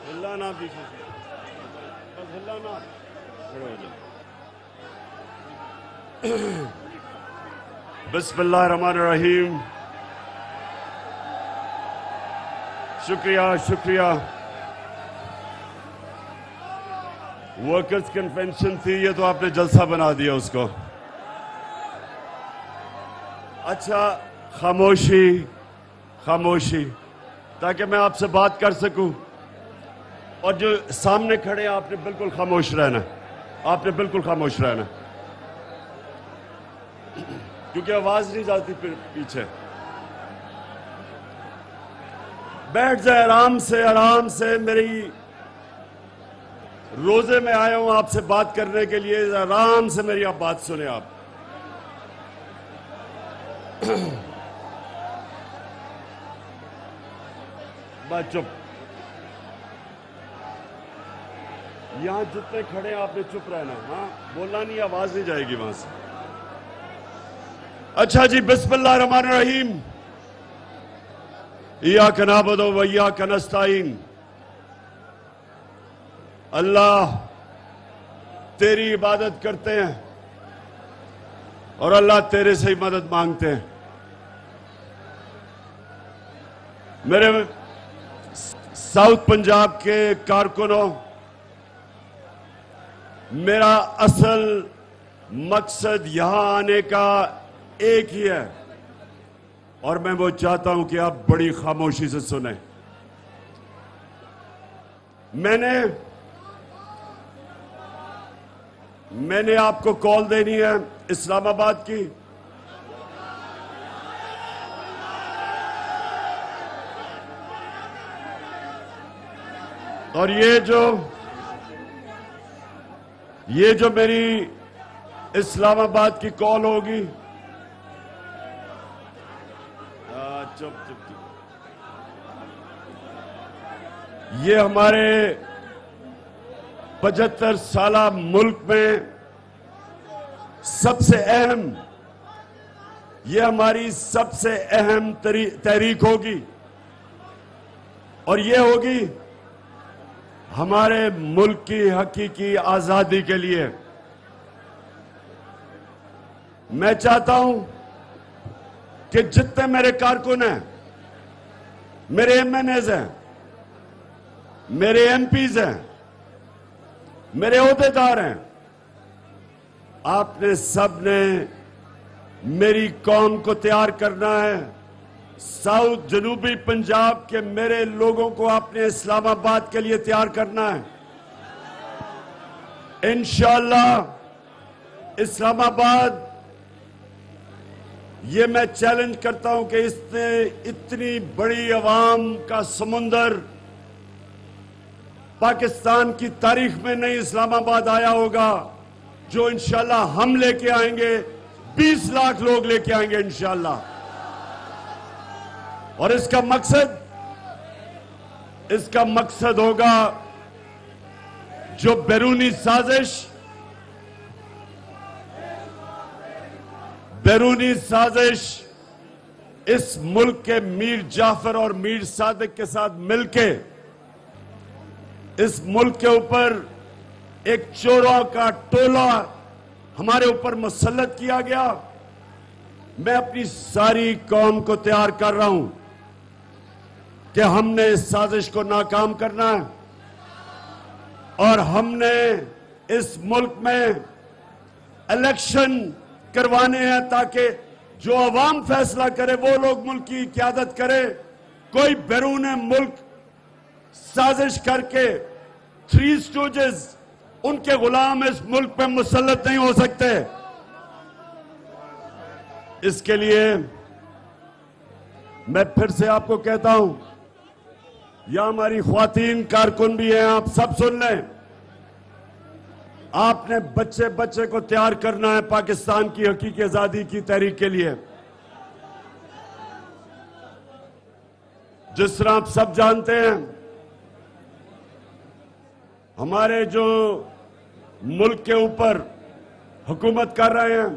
ہلانا پیچھے سے، بس ہلانا، کھڑے ہو جاؤ۔ بسم اللہ الرحمن الرحیم۔ شکریہ شکریہ۔ ورکرز کنونشن تھی، یہ تو آپ نے جلسہ بنا دیا اس کو۔ اچھا، خاموشی خاموشی، تاکہ میں آپ سے بات کر سکوں۔ اور جو سامنے کھڑے ہیں، آپ نے بالکل خاموش رہنا، آپ نے بالکل خاموش رہنا، کیونکہ آواز نہیں جاتی پھر پیچھے۔ بیٹھ جائے آرام سے، آرام سے۔ میری روزے میں آیا ہوں آپ سے بات کرنے کے لیے، آرام سے میری آپ بات سنیں۔ آپ بات چپ، یہاں جتنے کھڑے ہیں آپ نے چپ رہنا، ہاں بولنا نہیں، آواز نہیں جائے گی وہاں سے۔ اچھا جی، بسم اللہ الرحمن الرحیم۔ ایاک نعبد و ایاک نستعین۔ اللہ، تیری عبادت کرتے ہیں اور اللہ تیرے سے ہی مدد مانگتے ہیں۔ میرے ساؤتھ پنجاب کے کارکنوں، میرا اصل مقصد یہاں آنے کا ایک ہی ہے، اور میں وہ چاہتا ہوں کہ آپ بڑی خاموشی سے سنیں۔ میں نے آپ کو کال دینی ہے اسلام آباد کی۔ اور یہ جو میری اسلام آباد کی کال ہوگی، چپ چپ چپ، یہ ہمارے 75 سالہ ملک میں سب سے اہم، یہ ہماری سب سے اہم تحریک ہوگی، اور یہ ہوگی ہمارے ملک کی حقیقی آزادی کے لیے۔ میں چاہتا ہوں کہ جتنے میرے کارکن ہیں، میرے ایم این ایز ہیں، میرے ایم پیز ہیں، میرے عہدیدار ہیں، آپ نے سب نے میری قوم کو تیار کرنا ہے۔ ساؤتھ جنوبی پنجاب کے میرے لوگوں کو آپ نے اسلام آباد کے لیے تیار کرنا ہے۔ انشاءاللہ اسلام آباد، یہ میں چیلنج کرتا ہوں کہ اتنی بڑی عوام کا سمندر پاکستان کی تاریخ میں نہیں اسلام آباد آیا ہوگا، جو انشاءاللہ ہم لے کے آئیں گے۔ 20 لاکھ لوگ لے کے آئیں گے انشاءاللہ۔ اور اس کا مقصد ہوگا جو بیرونی سازش اس ملک کے میر جعفر اور میر صادق کے ساتھ مل کے اس ملک کے اوپر ایک چوروں کا ٹولہ ہمارے اوپر مسلط کیا گیا، میں اپنی ساری قوم کو تیار کر رہا ہوں کہ ہم نے اس سازش کو ناکام کرنا ہے، اور ہم نے اس ملک میں الیکشن کروانے ہیں تاکہ جو عوام فیصلہ کرے وہ لوگ ملک کی قیادت کرے۔ کوئی بیرون ملک سازش کر کے 3 اسٹوجز، ان کے غلام اس ملک پہ مسلط نہیں ہو سکتے۔ اس کے لیے میں پھر سے آپ کو کہتا ہوں، یہاں ہماری خواتین کارکن بھی ہیں، آپ سب سن لیں، آپ نے بچے کو تیار کرنا ہے پاکستان کی حقیقی آزادی کی تحریک کے لیے۔ جس طرح آپ سب جانتے ہیں، ہمارے جو ملک کے اوپر حکومت کر رہے ہیں،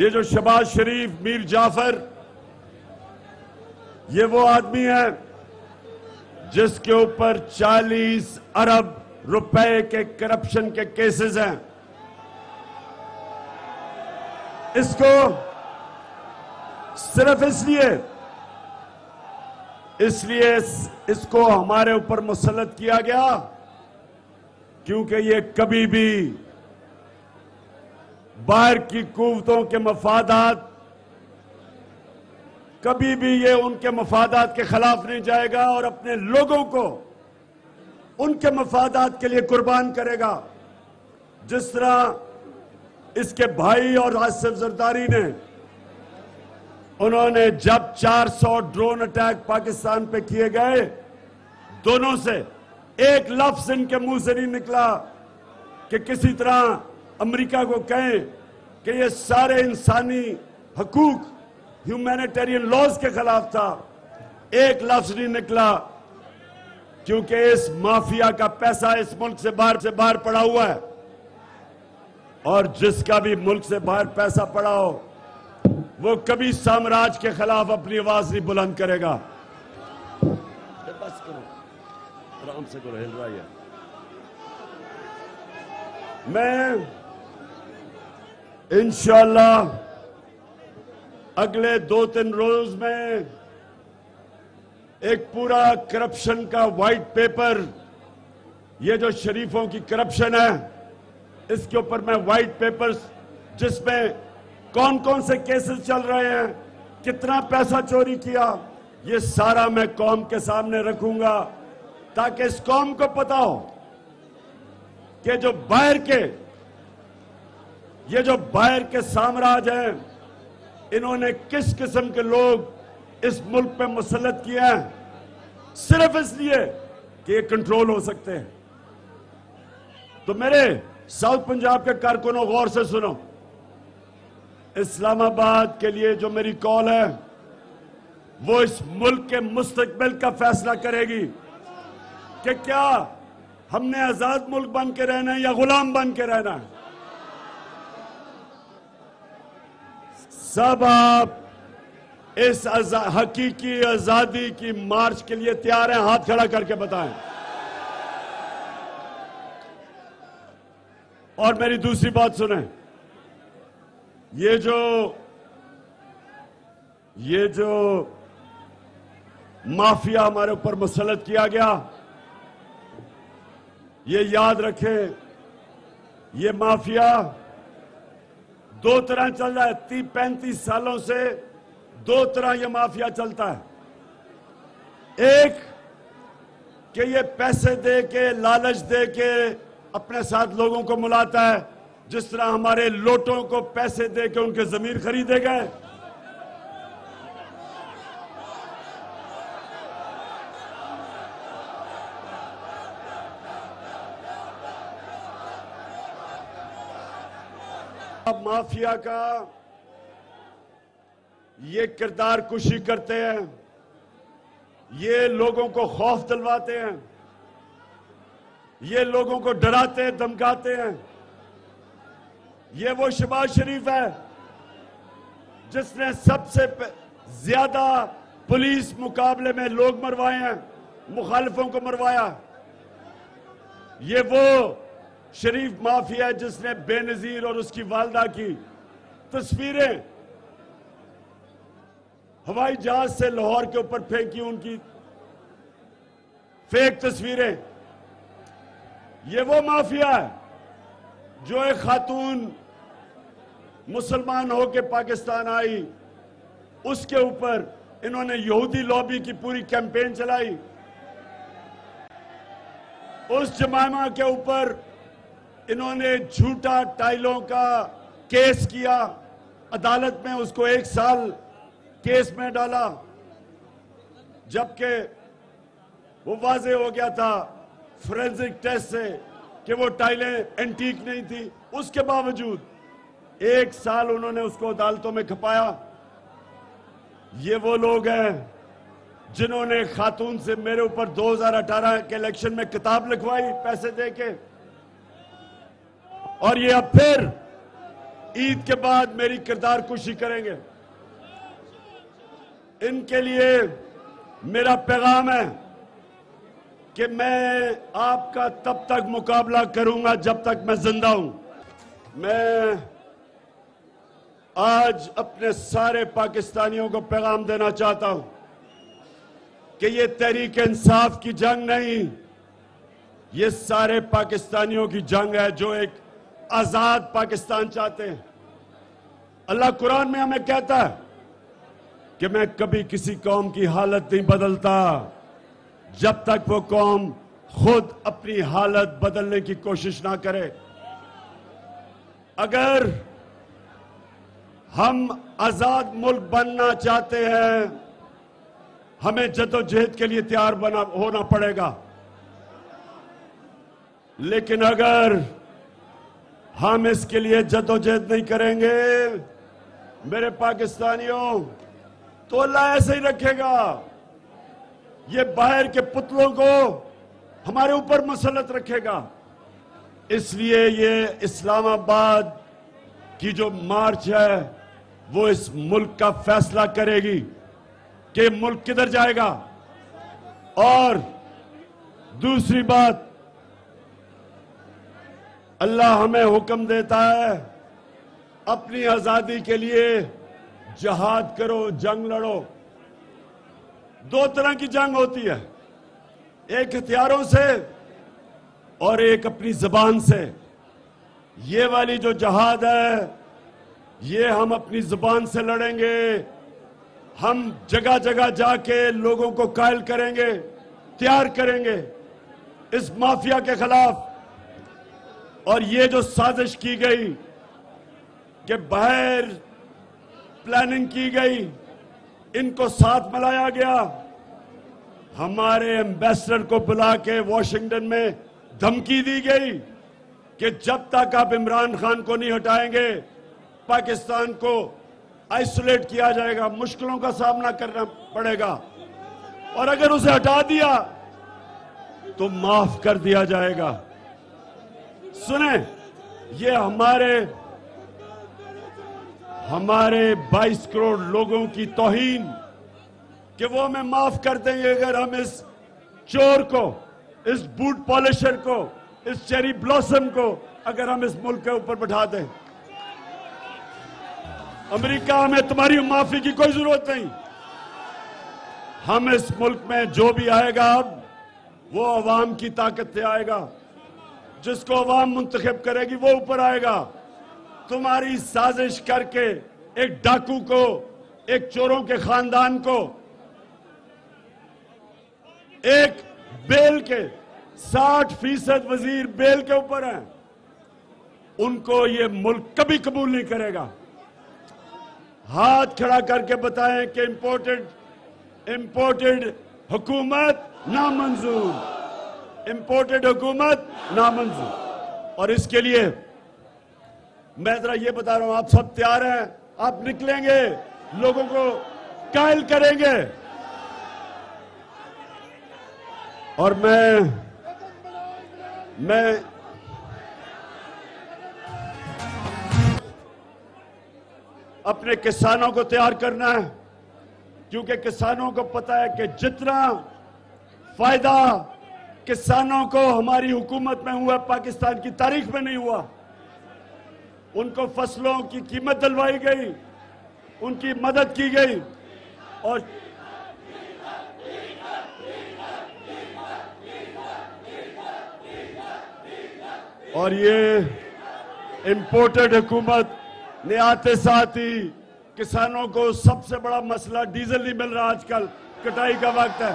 یہ جو شہباز شریف، میر جعفر، یہ وہ آدمی ہے جس کے اوپر 40 ارب روپے کے کرپشن کے کیسز ہیں. اس کو صرف اس لیے اس کو ہمارے اوپر مسلط کیا گیا کیونکہ یہ کبھی بھی باہر کی قوتوں کے مفادات، کبھی بھی یہ ان کے مفادات کے خلاف نہیں جائے گا اور اپنے لوگوں کو ان کے مفادات کے لیے قربان کرے گا. جس طرح اس کے بھائی اور آصف زرداری نے، انہوں نے جب 400 ڈرون اٹیک پاکستان پہ کیے گئے، دونوں سے ایک لفظ ان کے منہ سے نہیں نکلا کہ کسی طرح امریکہ کو کہیں کہ یہ سارے انسانی حقوق، ہیومینیٹیرین لاز کے خلاف تھا. ایک لفظ نہیں نکلا کیونکہ اس مافیا کا پیسہ اس ملک سے باہر پڑا ہوا ہے، اور جس کا بھی ملک سے باہر پیسہ پڑا ہو وہ کبھی سامراج کے خلاف اپنی آواز نہیں بلند کرے گا. بس کرو، آرام سے کرو، ہل رہا ہے. میں انشاءاللہ اگلے 2-3 روز میں ایک پورا کرپشن کا وائٹ پیپر، یہ جو شریفوں کی کرپشن ہے اس کے اوپر میں وائٹ پیپرز، جس میں کون کون سے کیسز چل رہے ہیں، کتنا پیسہ چوری کیا، یہ سارا میں قوم کے سامنے رکھوں گا تاکہ اس قوم کو پتا ہو کہ یہ جو باہر کے سامراج ہیں، انہوں نے کس قسم کے لوگ اس ملک پہ مسلط کیے ہیں، صرف اس لیے کہ یہ کنٹرول ہو سکتے ہیں. تو میرے ساؤتھ پنجاب کے کارکنوں، غور سے سنو. اسلام آباد کے لیے جو میری کال ہے وہ اس ملک کے مستقبل کا فیصلہ کرے گی کہ کیا ہم نے آزاد ملک بن کے رہنا ہے یا غلام بن کے رہنا ہے. سب آپ اس حقیقی آزادی کی مارچ کے لیے تیار ہیں؟ ہاتھ کھڑا کر کے بتائیں. اور میری دوسری بات سنیں، یہ جو مافیا ہمارے اوپر مسلط کیا گیا، یہ یاد رکھیں، یہ مافیا 2 طرح چل رہا ہے. 30-35 سالوں سے 2 طرح یہ مافیا چلتا ہے. ایک کہ یہ پیسے دے کے، لالچ دے کے اپنے ساتھ لوگوں کو ملاتا ہے، جس طرح ہمارے لوٹوں کو پیسے دے کے ان کے ضمیر خریدے گئے. اب مافیا کا یہ کردار کشی کرتے ہیں، یہ لوگوں کو خوف دلواتے ہیں، یہ لوگوں کو ڈراتے دھمکاتے ہیں. یہ وہ شہباز شریف ہے جس نے سب سے زیادہ پولیس مقابلے میں لوگ مروائے ہیں، مخالفوں کو مروایا. یہ وہ شریف مافیا ہے جس نے بے نظیر اور اس کی والدہ کی تصویریں ہوائی جہاز سے لاہور کے اوپر پھینکی، ان کی فیک تصویریں. یہ وہ مافیا ہے جو ایک خاتون مسلمان ہو کے پاکستان آئی، اس کے اوپر انہوں نے یہودی لابی کی پوری کیمپین چلائی. اس جمائمہ کے اوپر انہوں نے جھوٹا ٹائلوں کا کیس کیا، عدالت میں اس کو 1 سال کیس میں ڈالا، جبکہ وہ واضح ہو گیا تھا فورینزک ٹیسٹ سے کہ وہ ٹائلیں اینٹیک نہیں تھی. اس کے باوجود 1 سال انہوں نے اس کو عدالتوں میں کھپایا. یہ وہ لوگ ہیں جنہوں نے خاتون سے میرے اوپر 2018 کے الیکشن میں کتاب لکھوائی پیسے دے کے، اور یہ اب پھر عید کے بعد میری کردار کشی کریں گے. ان کے لیے میرا پیغام ہے کہ میں آپ کا تب تک مقابلہ کروں گا جب تک میں زندہ ہوں. میں آج اپنے سارے پاکستانیوں کو پیغام دینا چاہتا ہوں کہ یہ تحریک انصاف کی جنگ نہیں، یہ سارے پاکستانیوں کی جنگ ہے جو ایک آزاد پاکستان چاہتے ہیں. اللہ قرآن میں ہمیں کہتا ہے کہ میں کبھی کسی قوم کی حالت نہیں بدلتا جب تک وہ قوم خود اپنی حالت بدلنے کی کوشش نہ کرے. اگر ہم آزاد ملک بننا چاہتے ہیں ہمیں جدوجہد کے لیے تیار ہونا پڑے گا، لیکن اگر ہم اس کے لیے جدوجہد نہیں کریں گے میرے پاکستانیوں تو اللہ ایسے ہی رکھے گا. یہ باہر کے پتلوں کو ہمارے اوپر مسلط رکھے گا. اس لیے یہ اسلام آباد کی جو مارچ ہے وہ اس ملک کا فیصلہ کرے گی کہ ملک کدھر جائے گا. اور دوسری بات، اللہ ہمیں حکم دیتا ہے اپنی آزادی کے لیے جہاد کرو، جنگ لڑو. دو طرح کی جنگ ہوتی ہے، ایک ہتھیاروں سے اور ایک اپنی زبان سے. یہ والی جو جہاد ہے یہ ہم اپنی زبان سے لڑیں گے. ہم جگہ جگہ جا کے لوگوں کو قائل کریں گے، تیار کریں گے اس مافیا کے خلاف. اور یہ جو سازش کی گئی کہ باہر پلاننگ کی گئی، ان کو ساتھ ملایا گیا. ہمارے ایمبیسڈر کو بلا کے واشنگٹن میں دھمکی دی گئی کہ جب تک آپ عمران خان کو نہیں ہٹائیں گے پاکستان کو آئسولیٹ کیا جائے گا، مشکلوں کا سامنا کرنا پڑے گا، اور اگر اسے ہٹا دیا تو معاف کر دیا جائے گا. سنیں، یہ ہمارے 22 کروڑ لوگوں کی توہین کہ وہ ہمیں معاف کر دیں گے اگر ہم اس چور کو، اس بوٹ پالشر کو، اس چیری بلاسم کو اگر ہم اس ملک کے اوپر بٹھا دیں. امریکہ میں تمہاری معافی کی کوئی ضرورت نہیں. ہم اس ملک میں جو بھی آئے گا اب وہ عوام کی طاقت سے آئے گا. جس کو عوام منتخب کرے گی وہ اوپر آئے گا. تمہاری سازش کر کے ایک ڈاکو کو، ایک چوروں کے خاندان کو، ایک بیل کے 60% وزیر بیل کے اوپر ہیں، ان کو یہ ملک کبھی قبول نہیں کرے گا. ہاتھ کھڑا کر کے بتائیں کہ امپورٹڈ حکومت نامنظور، امپورٹڈ حکومت نامنظور. اور اس کے لیے میں ذرا یہ بتا رہا ہوں، آپ سب تیار ہیں؟ آپ نکلیں گے، لوگوں کو قائل کریں گے. اور میں اپنے کسانوں کو تیار کرنا ہے، کیونکہ کسانوں کو پتا ہے کہ جتنا فائدہ کسانوں کو ہماری حکومت میں ہوا پاکستان کی تاریخ میں نہیں ہوا. ان کو فصلوں کی قیمت دلوائی گئی، ان کی مدد کی گئی. اور یہ امپورٹڈ حکومت نے آتے ساتھ ہی کسانوں کو سب سے بڑا مسئلہ ڈیزل نہیں مل رہا. آج کل کٹائی کا وقت ہے،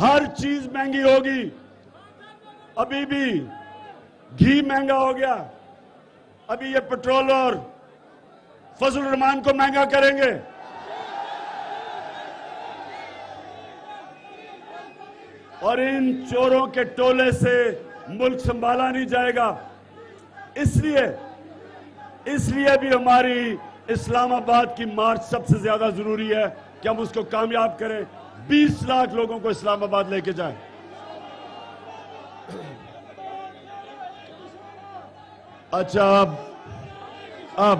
ہر چیز مہنگی ہوگی. ابھی بھی گھی مہنگا ہو گیا، ابھی یہ پیٹرول اور فضل الرحمان کو مہنگا کریں گے. اور ان چوروں کے ٹولے سے ملک سنبھالا نہیں جائے گا. اس لیے بھی ہماری اسلام آباد کی مارچ سب سے زیادہ ضروری ہے کہ ہم اس کو کامیاب کریں. 20 لاکھ لوگوں کو اسلام آباد لے کے جائیں. اچھا، اب